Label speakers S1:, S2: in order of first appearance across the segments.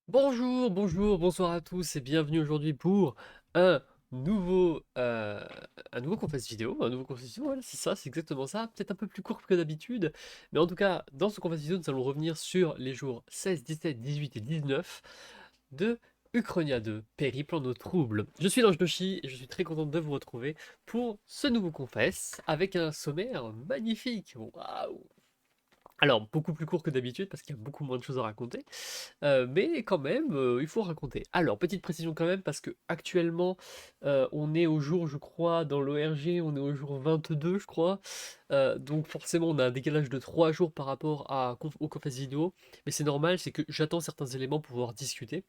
S1: Bonjour, bonjour, bonsoir à tous et bienvenue aujourd'hui pour un nouveau, un nouveau confesse vidéo, voilà, c'est ça, c'est exactement ça, peut-être un peu plus court que d'habitude, mais en tout cas, dans ce confesse vidéo, nous allons revenir sur les jours 16, 17, 18 et 19 de Uchronia 2, Périple en eau trouble. Je suis Doshi et je suis très content de vous retrouver pour ce nouveau confesse avec un sommaire magnifique. Waouh! Alors, beaucoup plus court que d'habitude parce qu'il y a beaucoup moins de choses à raconter. Mais quand même, il faut raconter. Alors, petite précision quand même, parce que actuellement, on est au jour, je crois, dans l'ORG, on est au jour 22, je crois. Donc forcément, on a un décalage de 3 jours par rapport aux conférences vidéo. Mais c'est normal, c'est que j'attends certains éléments pour pouvoir discuter.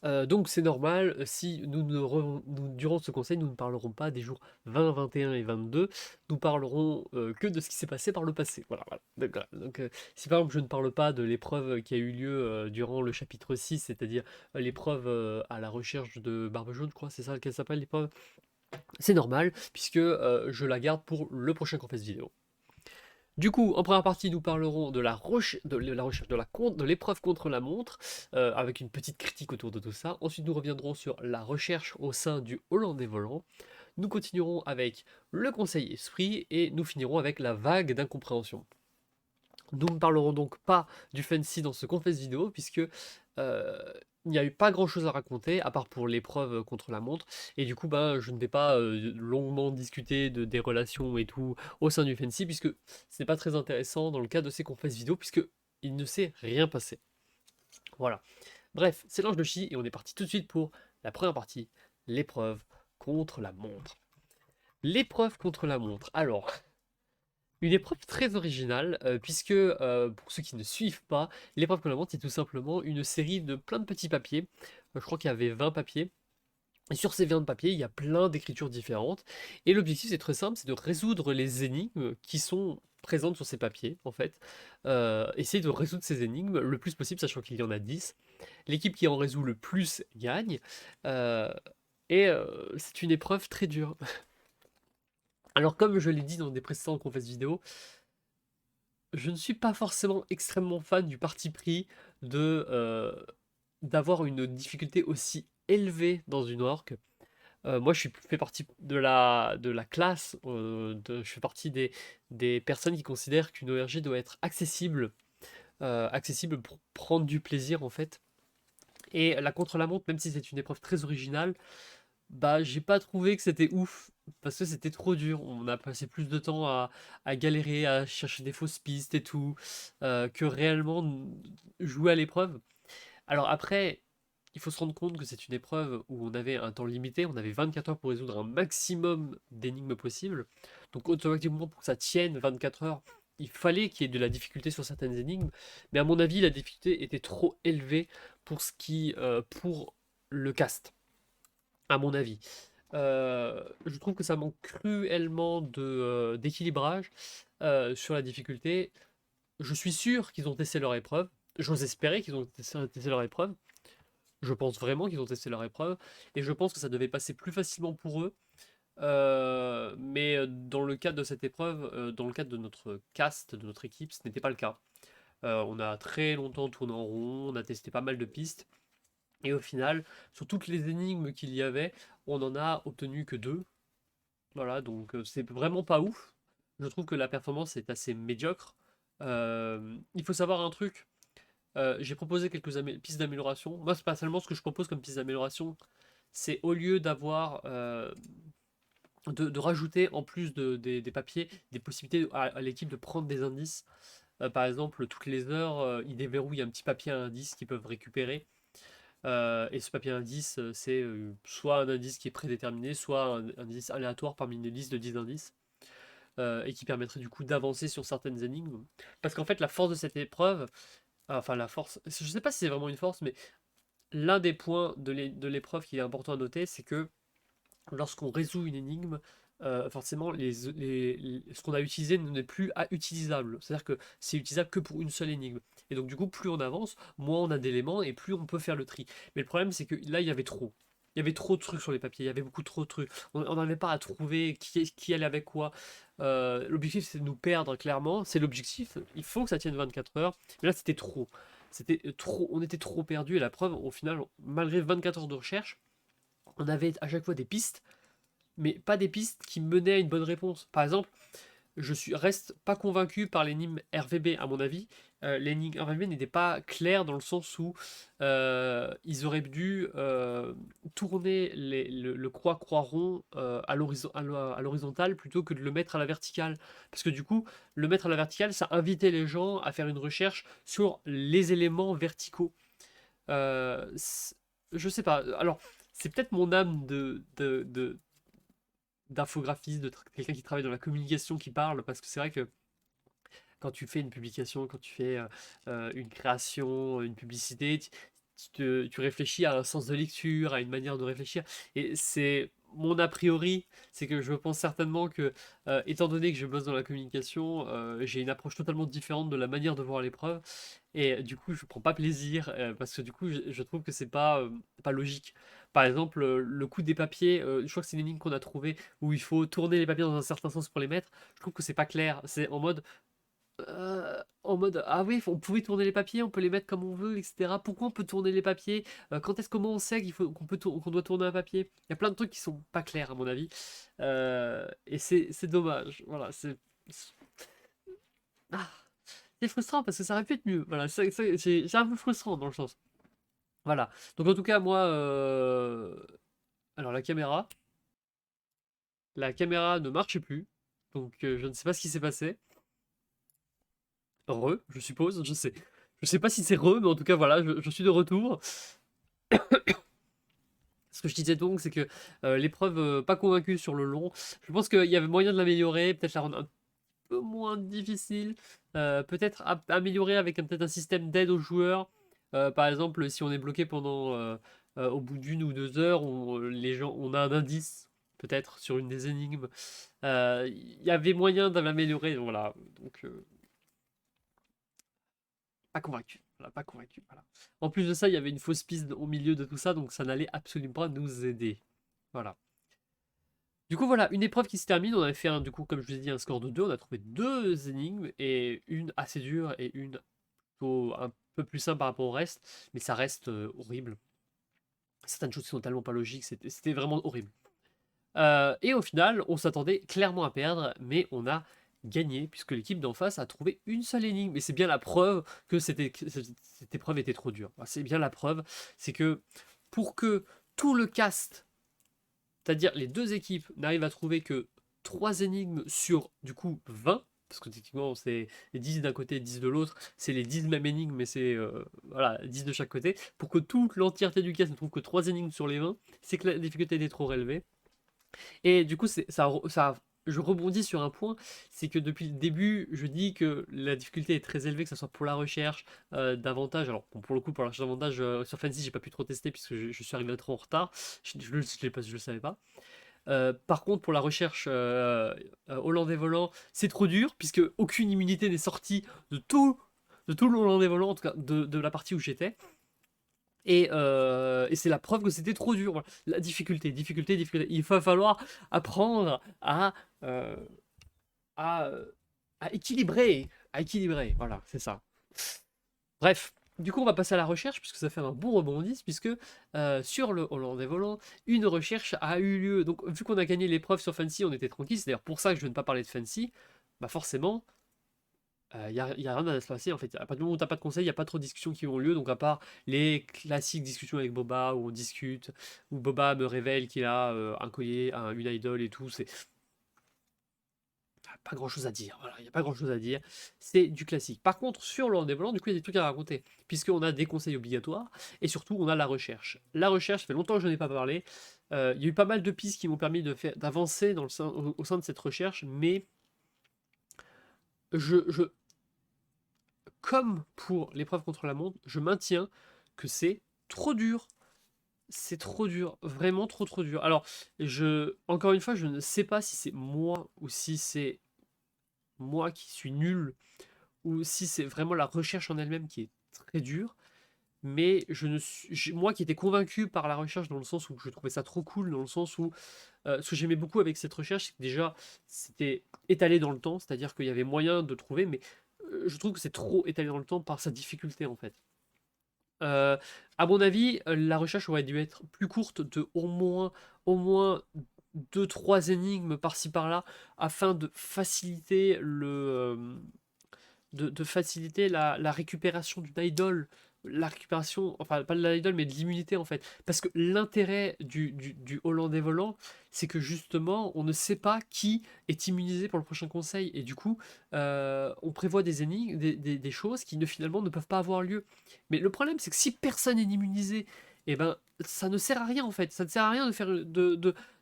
S1: Donc c'est normal, si durant ce conseil, nous ne parlerons pas des jours 20, 21 et 22, nous parlerons que de ce qui s'est passé par le passé. Voilà, voilà. Donc, si par exemple je ne parle pas de l'épreuve qui a eu lieu durant le chapitre 6, c'est-à-dire l'épreuve à la recherche de Barbe Jaune, je crois, c'est ça qu'elle s'appelle l'épreuve, c'est normal, puisque je la garde pour le prochain confesse vidéo. Du coup, en première partie, nous parlerons de la recherche de l'épreuve contre la montre, avec une petite critique autour de tout ça. Ensuite, nous reviendrons sur la recherche au sein du Hollandais volant. Nous continuerons avec le conseil esprit et nous finirons avec la vague d'incompréhension. Nous ne parlerons donc pas du fancy dans ce confesse vidéo, puisque il n'y a eu pas grand chose à raconter, à part pour l'épreuve contre la montre, et du coup, ben, je ne vais pas longuement discuter des relations et tout au sein du fancy, puisque ce n'est pas très intéressant dans le cas de ces confesses vidéo, puisque il ne s'est rien passé. Voilà. Bref, c'est l'ange de Chi, et on est parti tout de suite pour la première partie, l'épreuve contre la montre. L'épreuve contre la montre. Alors, une épreuve très originale, puisque, pour ceux qui ne suivent pas, l'épreuve qu'on invente, c'est tout simplement une série de plein de petits papiers. Je crois qu'il y avait 20 papiers. Et sur ces 20 papiers, il y a plein d'écritures différentes. Et l'objectif, c'est très simple, c'est de résoudre les énigmes qui sont présentes sur ces papiers, en fait. Essayer de résoudre ces énigmes le plus possible, sachant qu'il y en a 10. L'équipe qui en résout le plus gagne. Euh, c'est une épreuve très dure. Alors, comme je l'ai dit dans des précédentes confesses vidéo, je ne suis pas forcément extrêmement fan du parti pris d'avoir une difficulté aussi élevée dans une orque. Moi, fais partie de la classe, je fais partie des personnes qui considèrent qu'une ORG doit être accessible pour prendre du plaisir en fait. Et la contre-la-montre, même si c'est une épreuve très originale, bah j'ai pas trouvé que c'était ouf parce que c'était trop dur. On a passé plus de temps à galérer, à chercher des fausses pistes et tout, que réellement jouer à l'épreuve. Alors après, il faut se rendre compte que c'est une épreuve où on avait un temps limité, on avait 24 heures pour résoudre un maximum d'énigmes possibles. Donc automatiquement, pour que ça tienne 24 heures, il fallait qu'il y ait de la difficulté sur certaines énigmes. Mais à mon avis, la difficulté était trop élevée pour le cast, à mon avis. Je trouve que ça manque cruellement d'équilibrage sur la difficulté. Je suis sûr qu'ils ont testé leur épreuve. J'ose espérer qu'ils ont testé leur épreuve. Je pense vraiment qu'ils ont testé leur épreuve. Et je pense que ça devait passer plus facilement pour eux. Mais dans le cadre de cette épreuve, dans le cadre de notre cast, de notre équipe, ce n'était pas le cas. On a très longtemps tourné en rond, on a testé pas mal de pistes. Et au final, sur toutes les énigmes qu'il y avait, on en a obtenu que deux. Voilà, donc c'est vraiment pas ouf. Je trouve que la performance est assez médiocre. Il faut savoir un truc. J'ai proposé quelques pistes d'amélioration. Moi, c'est pas seulement ce que je propose comme piste d'amélioration. C'est au lieu de rajouter en plus des papiers des possibilités à l'équipe de prendre des indices. Par exemple, toutes les heures, ils déverrouillent un petit papier à indice qu'ils peuvent récupérer. Et ce papier indice, c'est soit un indice qui est prédéterminé, soit un indice aléatoire parmi une liste de 10 indices. Et qui permettrait du coup d'avancer sur certaines énigmes. Parce qu'en fait, la force de cette épreuve, enfin la force, je sais pas si c'est vraiment une force, mais l'un des points de l'épreuve qui est important à noter, c'est que lorsqu'on résout une énigme, forcément, ce qu'on a utilisé n'est plus utilisable. C'est-à-dire que c'est utilisable que pour une seule énigme. Et donc, du coup, plus on avance, moins on a d'éléments et plus on peut faire le tri. Mais le problème, c'est que là, il y avait trop. Il y avait trop de trucs sur les papiers, il y avait beaucoup trop de trucs. On n'avait pas à trouver qui allait avec quoi. L'objectif, c'est de nous perdre, clairement. C'est l'objectif. Il faut que ça tienne 24 heures. Mais là, c'était trop. on était trop perdus, et la preuve, au final, malgré 24 heures de recherche, on avait à chaque fois des pistes, mais pas des pistes qui menaient à une bonne réponse. Par exemple, reste pas convaincu par l'énigme RVB, à mon avis. L'énigme RVB n'était pas claire dans le sens où ils auraient dû tourner le croix-croix-rond à l'horizontale plutôt que de le mettre à la verticale. Parce que du coup, le mettre à la verticale, ça invitait les gens à faire une recherche sur les éléments verticaux. Je sais pas. Alors, c'est peut-être mon âme d'infographiste, quelqu'un qui travaille dans la communication qui parle, parce que c'est vrai que quand tu fais une publication, quand tu fais une création, une publicité, tu réfléchis à un sens de lecture, à une manière de réfléchir. Et c'est mon a priori, c'est que je pense certainement que, étant donné que je bosse dans la communication, j'ai une approche totalement différente de la manière de voir l'épreuve. Et du coup, je prends pas plaisir, parce que du coup, je trouve que c'est pas logique. Par exemple, le coup des papiers, je crois que c'est une ligne qu'on a trouvée où il faut tourner les papiers dans un certain sens pour les mettre. Je trouve que c'est pas clair. C'est en mode, ah oui, on pouvait tourner les papiers, on peut les mettre comme on veut, etc. Pourquoi on peut tourner les papiers? Comment on sait qu'on doit tourner un papier? Il y a plein de trucs qui sont pas clairs à mon avis. Et c'est dommage. Voilà, ah, c'est frustrant parce que ça aurait pu être mieux. Voilà, c'est un peu frustrant dans le sens. Voilà. Donc en tout cas, moi, alors la caméra ne marchait plus. Donc je ne sais pas ce qui s'est passé. Je suppose, je sais. Je sais pas si c'est mais en tout cas, voilà, je suis de retour. Ce que je disais donc, c'est que l'épreuve, pas convaincu sur le long. Je pense qu'il y avait moyen de l'améliorer, peut-être la rendre un peu moins difficile, peut-être améliorer avec peut-être un système d'aide aux joueurs. Par exemple, si on est bloqué pendant, au bout d'une ou 2 heures, on a un indice, peut-être, sur une des énigmes. Il y avait moyen de l'améliorer, voilà. Donc, pas convaincu. Voilà, pas convaincu. Voilà. En plus de ça, il y avait une fausse piste au milieu de tout ça, donc ça n'allait absolument pas nous aider. Voilà. Du coup, voilà, une épreuve qui se termine. On avait fait, du coup, comme je vous ai dit, un score de 2. On a trouvé 2 énigmes, et une assez dure et une plutôt un peu plus simple par rapport au reste, mais ça reste horrible. Certaines choses qui sont tellement pas logiques, c'était vraiment horrible. Et au final, on s'attendait clairement à perdre, mais on a gagné, puisque l'équipe d'en face a trouvé une seule énigme. Et c'est bien la preuve que cette épreuve était trop dure. C'est bien la preuve, c'est que pour que tout le cast, c'est-à-dire les deux équipes, n'arrivent à trouver que 3 énigmes sur, du coup, 20, parce que techniquement c'est les 10 d'un côté et 10 de l'autre, c'est les 10 mêmes énigmes, mais c'est voilà, 10 de chaque côté. Pour que toute l'entièreté du cast ne trouve que 3 énigmes sur les 20, c'est que la difficulté était trop relevée. Et du coup, je rebondis sur un point, c'est que depuis le début, je dis que la difficulté est très élevée, que ce soit pour la recherche d'avantages. Alors, bon, pour le coup, pour la recherche d'avantages sur Fantasy, j'ai pas pu trop tester puisque je suis arrivé trop en retard. Je le savais pas. Par contre, pour la recherche hollandais volant, c'est trop dur puisque aucune immunité n'est sortie de tout le hollandais volant, en tout cas de la partie où j'étais. Et c'est la preuve que c'était trop dur. Voilà. La difficulté, difficulté, difficulté. Il va falloir apprendre euh, à, euh, à équilibrer. À équilibrer. Voilà, c'est ça. Bref. Du coup, on va passer à la recherche, puisque ça fait un bon rebondis, puisque sur le Hollandais volant, une recherche a eu lieu. Donc, vu qu'on a gagné l'épreuve sur Fancy, on était tranquille. C'est d'ailleurs pour ça que je ne veux pas parler de Fancy. Bah forcément, y a rien à se passer en fait. À partir du moment où t'as pas de conseils, il n'y a pas trop de discussions qui ont lieu. Donc à part les classiques discussions avec Boba où on discute, où Boba me révèle qu'il a un collier, une idole et tout, c'est pas grand chose à dire. Voilà, il n'y a pas grand chose à dire. C'est du classique. Par contre, sur le développement, du coup, il y a des trucs à raconter. Puisqu'on a des conseils obligatoires et surtout on a la recherche. La recherche, ça fait longtemps que je n'en ai pas parlé. Il y a eu pas mal de pistes qui m'ont permis d'avancer au sein de cette recherche, mais je, comme pour l'épreuve contre la montre, je maintiens que c'est trop dur. C'est trop dur, vraiment trop dur. Alors, encore une fois, je ne sais pas si c'est moi ou si c'est moi qui suis nul ou si c'est vraiment la recherche en elle-même qui est très dure. Mais moi qui étais convaincu par la recherche dans le sens où je trouvais ça trop cool, dans le sens où ce que j'aimais beaucoup avec cette recherche, c'est que déjà c'était étalé dans le temps, c'est-à-dire qu'il y avait moyen de trouver, mais je trouve que c'est trop étalé dans le temps par sa difficulté en fait. Euh, à mon avis, la recherche aurait dû être plus courte de au moins 2-3 énigmes par-ci par-là, afin de faciliter la récupération d'une idole. La récupération, enfin pas de l'idole, mais de l'immunité en fait. Parce que l'intérêt du Hollandais volant, c'est que justement, on ne sait pas qui est immunisé pour le prochain conseil. Et du coup, on prévoit des énigmes, des choses qui finalement ne peuvent pas avoir lieu. Mais le problème, c'est que si personne n'est immunisé, eh ben, ça ne sert à rien en fait. Ça ne sert à rien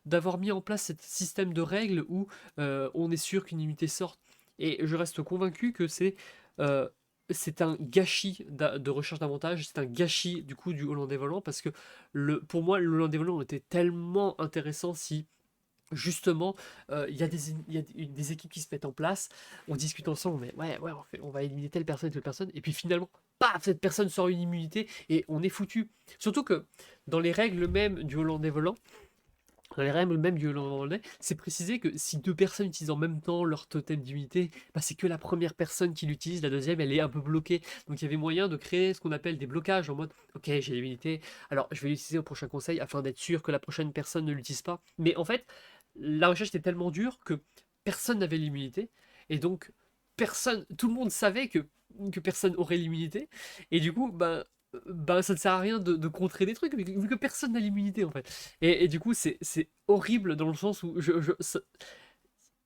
S1: d'avoir mis en place ce système de règles où on est sûr qu'une immunité sorte. Et je reste convaincu que euh, c'est un gâchis de recherche d'avantages, c'est un gâchis du coup du Hollandais volant, parce que pour moi, le Hollandais volant était tellement intéressant si justement il y a des équipes qui se mettent en place, on discute ensemble, mais ouais, on va éliminer telle personne, et puis finalement, paf, cette personne sort une immunité et on est foutu. Surtout que dans les règles même du Hollandais volant, dans les règles même du hollandais, c'est précisé que si deux personnes utilisent en même temps leur totem d'immunité, bah, c'est que la première personne qui l'utilise, la deuxième, elle est un peu bloquée. Donc il y avait moyen de créer ce qu'on appelle des blocages en mode, ok, j'ai l'immunité, alors je vais l'utiliser au prochain conseil afin d'être sûr que la prochaine personne ne l'utilise pas. Mais en fait, la recherche était tellement dure que personne n'avait l'immunité, et donc tout le monde savait que personne aurait l'immunité, et du coup, ben ça ne sert à rien de contrer des trucs, vu que personne n'a l'immunité en fait. Et du coup, c'est horrible dans le sens où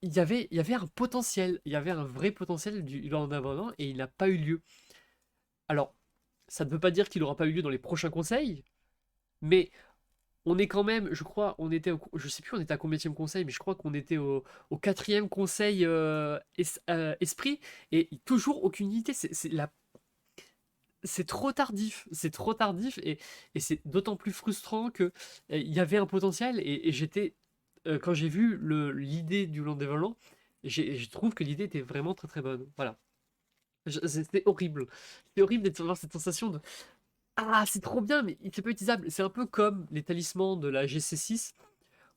S1: il y avait un potentiel, il y avait un vrai potentiel du lors d'un abandon et il n'a pas eu lieu. Alors, ça ne veut pas dire qu'il n'aura pas eu lieu dans les prochains conseils, mais on est quand même, je crois, je sais plus on était à combienième conseil, mais je crois qu'on était au quatrième conseil esprit, et toujours aucune unité. C'est trop tardif, et c'est d'autant plus frustrant que il y avait un potentiel, et j'étais quand j'ai vu l'idée du land dévolant, je trouve que l'idée était vraiment très très bonne. Voilà. C'était horrible. C'était horrible d'avoir cette sensation de ah, c'est trop bien, mais c'est pas utilisable. C'est un peu comme les talismans de la GC6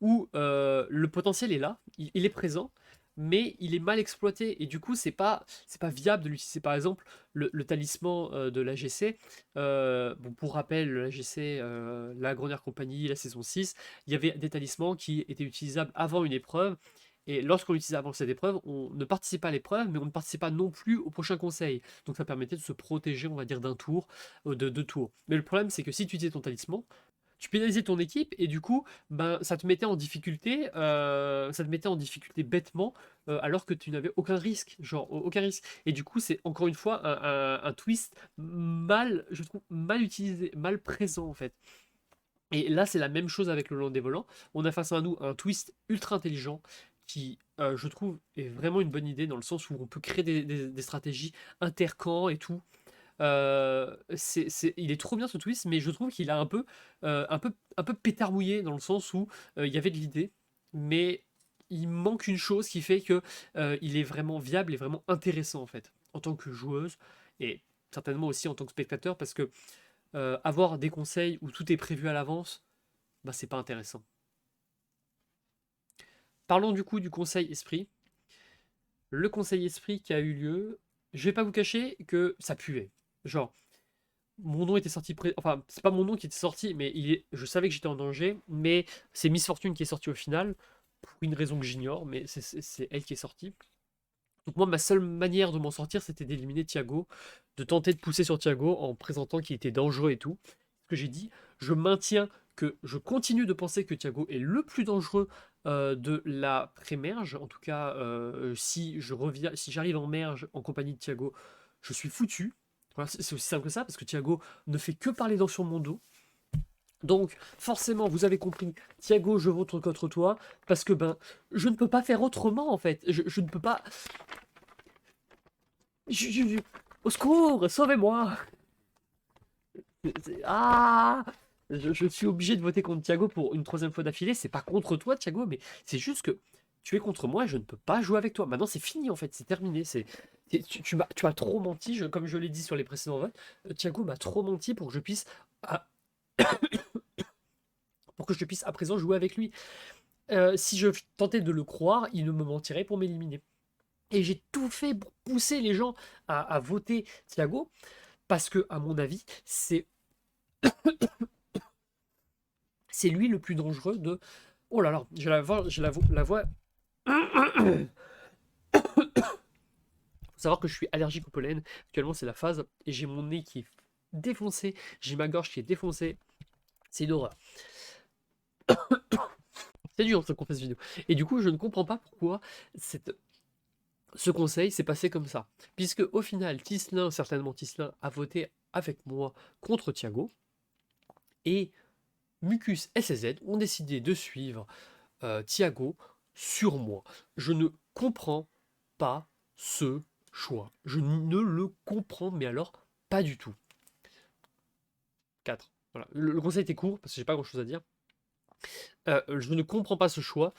S1: où le potentiel est là, il est présent, mais il est mal exploité. Et du coup, c'est pas viable de l'utiliser. Par exemple, le talisman de la GC, bon, pour rappel, la GC, la Grenière Compagnie, la saison 6, il y avait des talismans qui étaient utilisables avant une épreuve. Et lorsqu'on l'utilisait avant cette épreuve, on ne participe pas à l'épreuve, mais on ne participe pas non plus au prochain conseil. Donc ça permettait de se protéger, on va dire, d'un tour, de deux tours. Mais le problème, c'est que si tu utilisais ton talisman, tu pénalisais ton équipe, et du coup, ben, ça te mettait en difficulté bêtement, alors que tu n'avais aucun risque, genre aucun risque. Et du coup, c'est encore une fois un twist je trouve, mal utilisé, mal présent en fait. Et là, c'est la même chose avec le land des volants. On a face à nous un twist ultra intelligent qui, je trouve, est vraiment une bonne idée dans le sens où on peut créer des stratégies intercamps et tout. Il est trop bien ce twist, mais je trouve qu'il a un peu pétard mouillé dans le sens où il y avait de l'idée, mais il manque une chose qui fait que il est vraiment viable et vraiment intéressant en fait, en tant que joueuse, et certainement aussi en tant que spectateur, parce que avoir des conseils où tout est prévu à l'avance, bah c'est pas intéressant. Parlons du coup du conseil esprit. Le conseil esprit qui a eu lieu, je vais pas vous cacher que ça puait. Genre, mon nom était sorti, enfin, c'est pas mon nom qui était sorti, mais je savais que j'étais en danger, mais c'est Miss Fortune qui est sortie au final, pour une raison que j'ignore, mais c'est elle qui est sortie. Donc moi, ma seule manière de m'en sortir, c'était d'éliminer Thiago, de tenter de pousser sur Thiago en présentant qu'il était dangereux et tout. Ce que j'ai dit, je maintiens que je continue de penser que Thiago est le plus dangereux de la pré-merge. En tout cas, si j'arrive en merge en compagnie de Thiago, je suis foutu. Voilà, c'est aussi simple que ça, parce que Thiago ne fait que parler sur mon dos. Donc, forcément, vous avez compris, Thiago, je vote contre toi, parce que ben, je ne peux pas faire autrement en fait. Je ne peux pas. Au secours, sauvez-moi! Ah! Je suis obligé de voter contre Thiago pour une troisième fois d'affilée. C'est pas contre toi, Thiago, mais c'est juste que tu es contre moi et je ne peux pas jouer avec toi. Maintenant, c'est fini en fait, c'est terminé. Tu m'as trop menti, comme je l'ai dit sur les précédents votes. Thiago m'a trop menti pour que je puisse, à, pour que je puisse à présent jouer avec lui. Si je tentais de le croire, il ne me mentirait pour m'éliminer. Et j'ai tout fait pour pousser les gens à voter Thiago, parce que, à mon avis, c'est C'est lui le plus dangereux de... Oh là là, la voix. Faut savoir que je suis allergique au pollen. Actuellement, c'est la phase et j'ai mon nez qui est défoncé. J'ai ma gorge qui est défoncée. C'est une horreur. C'est dur ce qu'on fait cette vidéo. Et du coup, je ne comprends pas pourquoi ce conseil s'est passé comme ça. Puisque au final, certainement Tisselin, a voté avec moi contre Thiago. Et Mucus et CZ ont décidé de suivre Thiago sur moi. Je ne comprends pas ce choix. Je ne le comprends, mais alors pas du tout. 4. Voilà. Le conseil était court parce que j'ai pas grand chose à dire. Je ne comprends pas ce choix.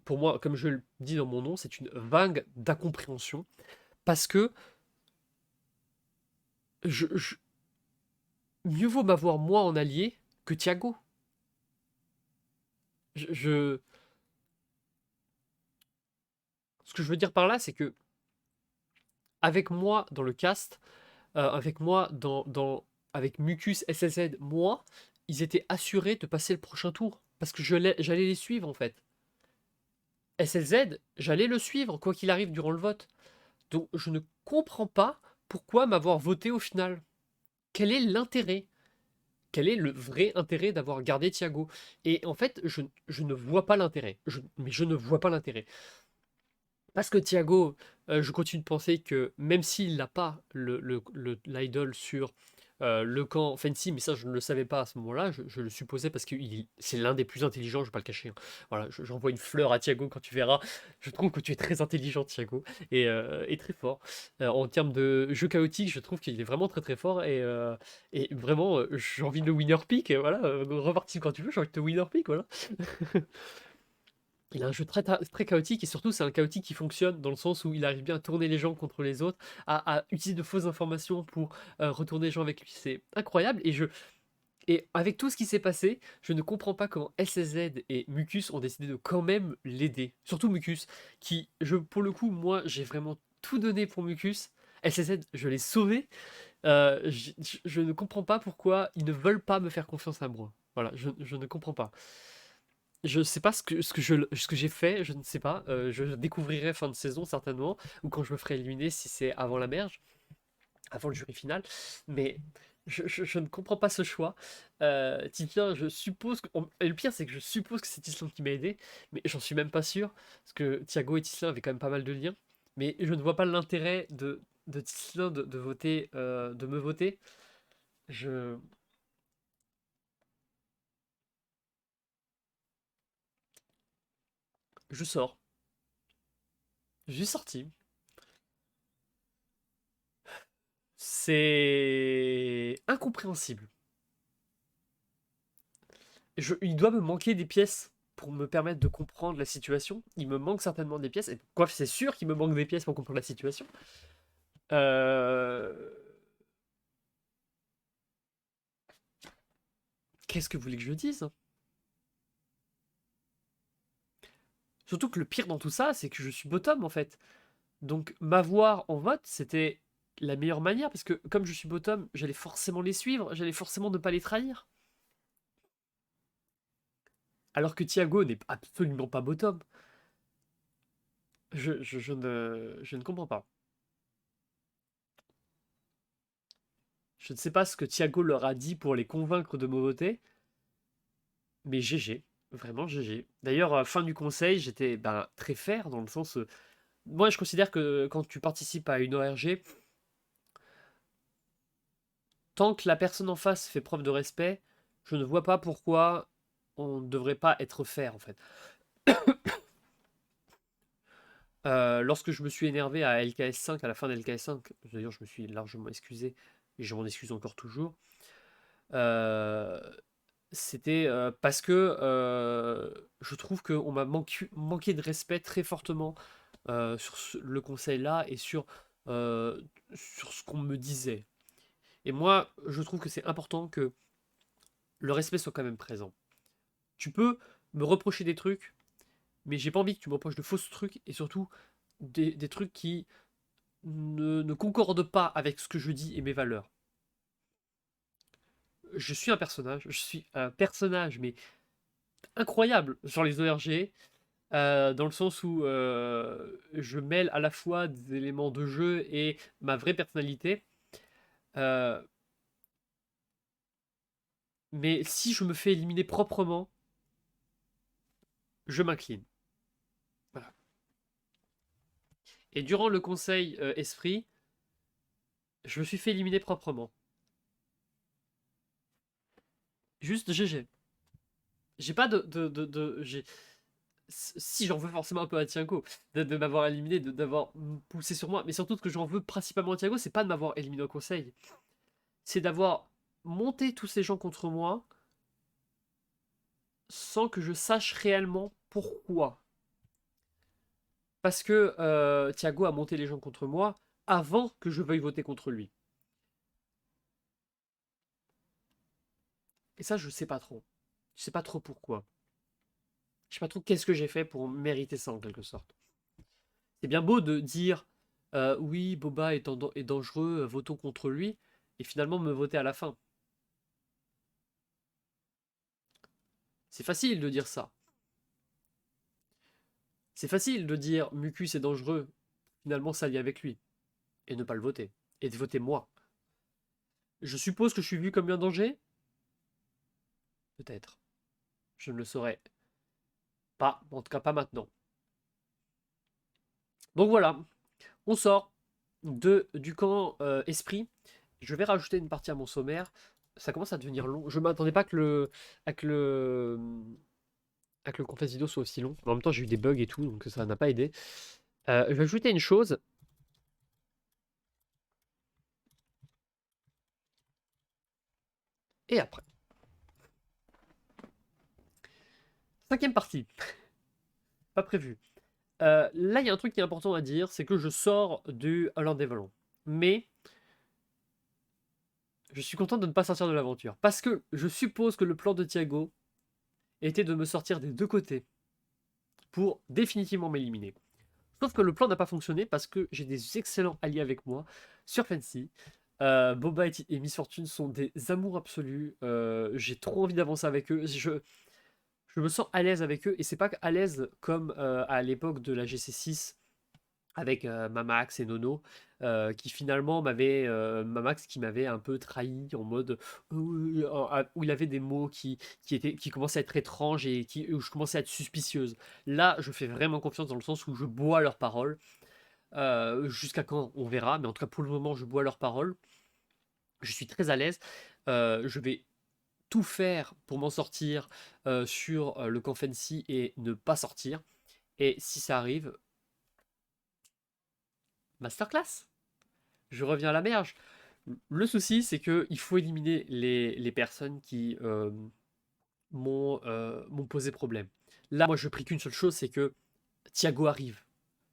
S1: Pour moi, comme je le dis dans mon nom, c'est une vague d'incompréhension parce que je- mieux vaut m'avoir moi en allié que Thiago. Je- Ce que je veux dire par là, c'est que avec moi dans le cast, avec moi avec Mucus, SSZ, moi, ils étaient assurés de passer le prochain tour parce que j'allais les suivre en fait. SLZ, j'allais le suivre quoi qu'il arrive durant le vote. Donc je ne comprends pas pourquoi m'avoir voté au final. Quel est l'intérêt? Quel est le vrai intérêt d'avoir gardé Thiago? Et en fait, je ne vois pas l'intérêt. Mais je ne vois pas l'intérêt. Parce que Thiago, je continue de penser que même s'il n'a pas l'idol sur le camp Fancy, mais ça je ne le savais pas à ce moment-là, je le supposais parce que c'est l'un des plus intelligents, je ne vais pas le cacher, hein. Voilà, j'envoie une fleur à Thiago quand tu verras. Je trouve que tu es très intelligent, Thiago, et très fort. En termes de jeu chaotique, je trouve qu'il est vraiment très très fort et vraiment, j'ai envie de le winner pick. Voilà, reparti quand tu veux, j'ai envie de te winner pick, voilà. Il a un jeu très chaotique et surtout c'est un chaotique qui fonctionne dans le sens où il arrive bien à tourner les gens contre les autres, à utiliser de fausses informations pour retourner les gens avec lui. C'est incroyable et avec tout ce qui s'est passé, je ne comprends pas comment SSZ et Mucus ont décidé de quand même l'aider. Surtout Mucus, pour le coup, moi j'ai vraiment tout donné pour Mucus. SSZ, je l'ai sauvé. Je ne comprends pas pourquoi ils ne veulent pas me faire confiance à moi. Voilà, je ne comprends pas. Je sais pas ce que j'ai fait, je ne sais pas. Je découvrirai fin de saison certainement, ou quand je me ferai éliminer si c'est avant la merge, avant le jury final. Mais je ne comprends pas ce choix. Titlin, je suppose que. Et le pire, c'est que je suppose que c'est Titlin qui m'a aidé, mais j'en suis même pas sûr, parce que Thiago et Titlin avaient quand même pas mal de liens. Mais je ne vois pas l'intérêt de Titlin de voter, de me voter. Je, je sors. Je suis sorti. C'est incompréhensible. Il doit me manquer des pièces pour me permettre de comprendre la situation. Il me manque certainement des pièces. Et quoi, c'est sûr qu'il me manque des pièces pour comprendre la situation. Euh, Qu'est-ce que vous voulez que je dise? Surtout que le pire dans tout ça, c'est que je suis bottom en fait. Donc m'avoir en vote, c'était la meilleure manière parce que comme je suis bottom, j'allais forcément les suivre, j'allais forcément ne pas les trahir. Alors que Thiago n'est absolument pas bottom. Je ne comprends pas. Je ne sais pas ce que Thiago leur a dit pour les convaincre de me voter, mais GG. Vraiment GG. D'ailleurs, fin du conseil, j'étais très fair dans le sens. Moi, je considère que quand tu participes à une ORG, tant que la personne en face fait preuve de respect, je ne vois pas pourquoi on ne devrait pas être fair en fait. Lorsque je me suis énervé à LKS5, à la fin de LKS5, d'ailleurs je me suis largement excusé, et je m'en excuse encore toujours, euh, c'était parce que je trouve qu'on m'a manqué de respect très fortement sur le conseil là et sur ce qu'on me disait. Et moi, je trouve que c'est important que le respect soit quand même présent. Tu peux me reprocher des trucs, mais j'ai pas envie que tu me reproches de fausses trucs et surtout des trucs qui ne concordent pas avec ce que je dis et mes valeurs. je suis un personnage, mais incroyable sur les ORG, dans le sens où je mêle à la fois des éléments de jeu et ma vraie personnalité. Euh, mais si je me fais éliminer proprement, je m'incline. Voilà. Et durant le conseil esprit, je me suis fait éliminer proprement. Juste GG. J'ai pas si j'en veux forcément un peu à Thiago, de m'avoir éliminé, d'avoir poussé sur moi, mais surtout ce que j'en veux principalement à Thiago, c'est pas de m'avoir éliminé au conseil, c'est d'avoir monté tous ces gens contre moi sans que je sache réellement pourquoi. Parce que Thiago a monté les gens contre moi avant que je veuille voter contre lui. Et ça, je sais pas trop. Je sais pas trop pourquoi. Je sais pas trop qu'est-ce que j'ai fait pour mériter ça en quelque sorte. C'est bien beau de dire oui, Boba est dangereux, votons contre lui, et finalement me voter à la fin. C'est facile de dire ça. C'est facile de dire Mucus est dangereux, finalement s'allier avec lui, et ne pas le voter, et de voter moi. Je suppose que je suis vu comme un danger? Peut-être. Je ne le saurais pas, en tout cas pas maintenant. Donc voilà, on sort du camp esprit. Je vais rajouter une partie à mon sommaire. Ça commence à devenir long. Je m'attendais pas que le confesse vidéo soit aussi long. En même temps, j'ai eu des bugs et tout, donc ça n'a pas aidé. Je vais ajouter une chose. Et après. Cinquième partie. Pas prévu. Là, il y a un truc qui est important à dire, c'est que je sors du Holland des Volants. Mais je suis content de ne pas sortir de l'aventure. Parce que je suppose que le plan de Thiago était de me sortir des deux côtés pour définitivement m'éliminer. Sauf que le plan n'a pas fonctionné parce que j'ai des excellents alliés avec moi sur Fancy. Boba et Miss Fortune sont des amours absolus. J'ai trop envie d'avancer avec eux. Je me sens à l'aise avec eux et c'est pas à l'aise comme à l'époque de la GC6 avec Mamax et Nono, qui finalement Mamax qui m'avait un peu trahi en mode où il avait des mots qui commençaient à être étranges et où je commençais à être suspicieuse. Là, je fais vraiment confiance dans le sens où je bois leurs paroles. Jusqu'à quand, on verra, mais en tout cas pour le moment, je bois leurs paroles. Je suis très à l'aise. Je vais tout faire pour m'en sortir sur le camp Fancy et ne pas sortir. Et si ça arrive, masterclass. Je reviens à la merge. Le souci, c'est qu'il faut éliminer les personnes qui m'ont posé problème. Là, moi, je prie qu'une seule chose, c'est que Thiago arrive.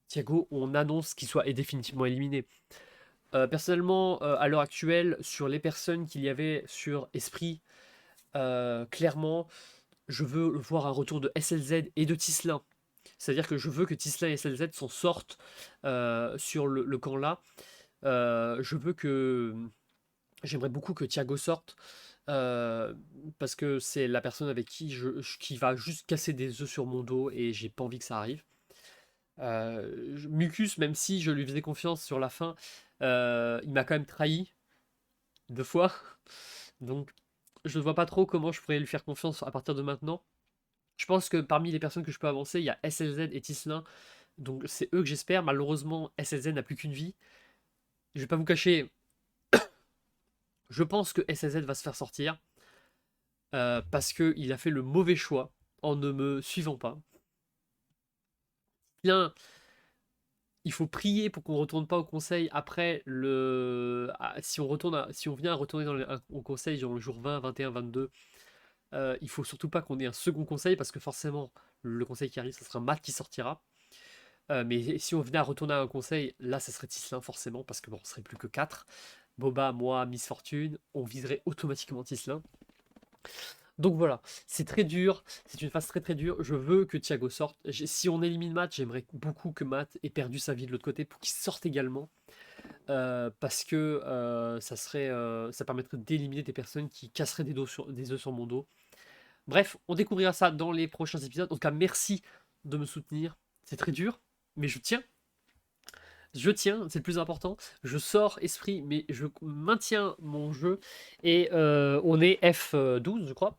S1: Thiago, on annonce qu'il soit définitivement éliminé. Personnellement, à l'heure actuelle, sur les personnes qu'il y avait sur Esprit, clairement, je veux voir un retour de SLZ et de Tislin. C'est-à-dire que je veux que Tislin et SLZ s'en sortent sur le camp là. Je veux que J'aimerais beaucoup que Thiago sorte parce que c'est la personne avec qui va juste casser des œufs sur mon dos et j'ai pas envie que ça arrive. Mucus, même si je lui faisais confiance sur la fin, il m'a quand même trahi 2 fois. Donc je ne vois pas trop comment je pourrais lui faire confiance à partir de maintenant. Je pense que parmi les personnes que je peux avancer, il y a SLZ et Tislin. Donc c'est eux que j'espère. Malheureusement, SLZ n'a plus qu'une vie. Je vais pas vous cacher, je pense que SLZ va se faire sortir. Parce qu'il a fait le mauvais choix en ne me suivant pas. Bien, il faut prier pour qu'on ne retourne pas au conseil après si on vient à retourner au conseil genre le jour 20, 21, 22, il faut surtout pas qu'on ait un second conseil parce que forcément le conseil qui arrive, ça sera Matt qui sortira. Mais si on venait à retourner à un conseil, là ça serait Tislin forcément parce que bon, on serait plus que 4. Boba, moi, Miss Fortune, on viserait automatiquement Tislin. Donc voilà, c'est très dur, c'est une phase très très dure. Je veux que Thiago sorte. Si on élimine Matt, j'aimerais beaucoup que Matt ait perdu sa vie de l'autre côté pour qu'il sorte également. parce que ça permettrait d'éliminer des personnes qui casseraient des œufs sur mon dos. Bref, on découvrira ça dans les prochains épisodes. En tout cas, merci de me soutenir. C'est très dur, mais je tiens. Je tiens, c'est le plus important. Je sors esprit, mais je maintiens mon jeu. Et on est F12, je crois.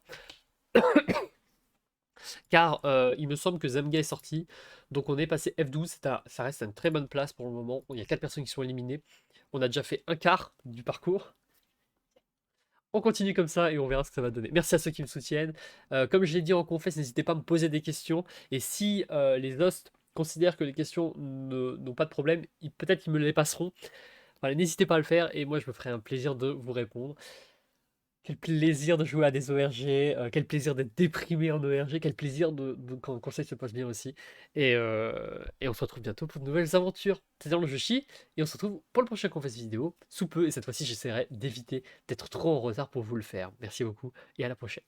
S1: Car il me semble que Zamga est sorti. Donc on est passé F12. Ça reste à une très bonne place pour le moment. Il y a 4 personnes qui sont éliminées. On a déjà fait un quart du parcours. On continue comme ça et on verra ce que ça va donner. Merci à ceux qui me soutiennent. Comme je l'ai dit en confesse, n'hésitez pas à me poser des questions. Et si les hosts considèrent que les questions n'ont pas de problème, peut-être qu'ils me les passeront. Voilà, n'hésitez pas à le faire et moi je me ferai un plaisir de vous répondre. Quel plaisir de jouer à des ORG, quel plaisir d'être déprimé en ORG, quel plaisir quand ça se passe bien aussi. Et on se retrouve bientôt pour de nouvelles aventures. C'est dans le jeu Chi, et on se retrouve pour le prochain confesse vidéo, sous peu, et cette fois-ci j'essaierai d'éviter d'être trop en retard pour vous le faire. Merci beaucoup, et à la prochaine.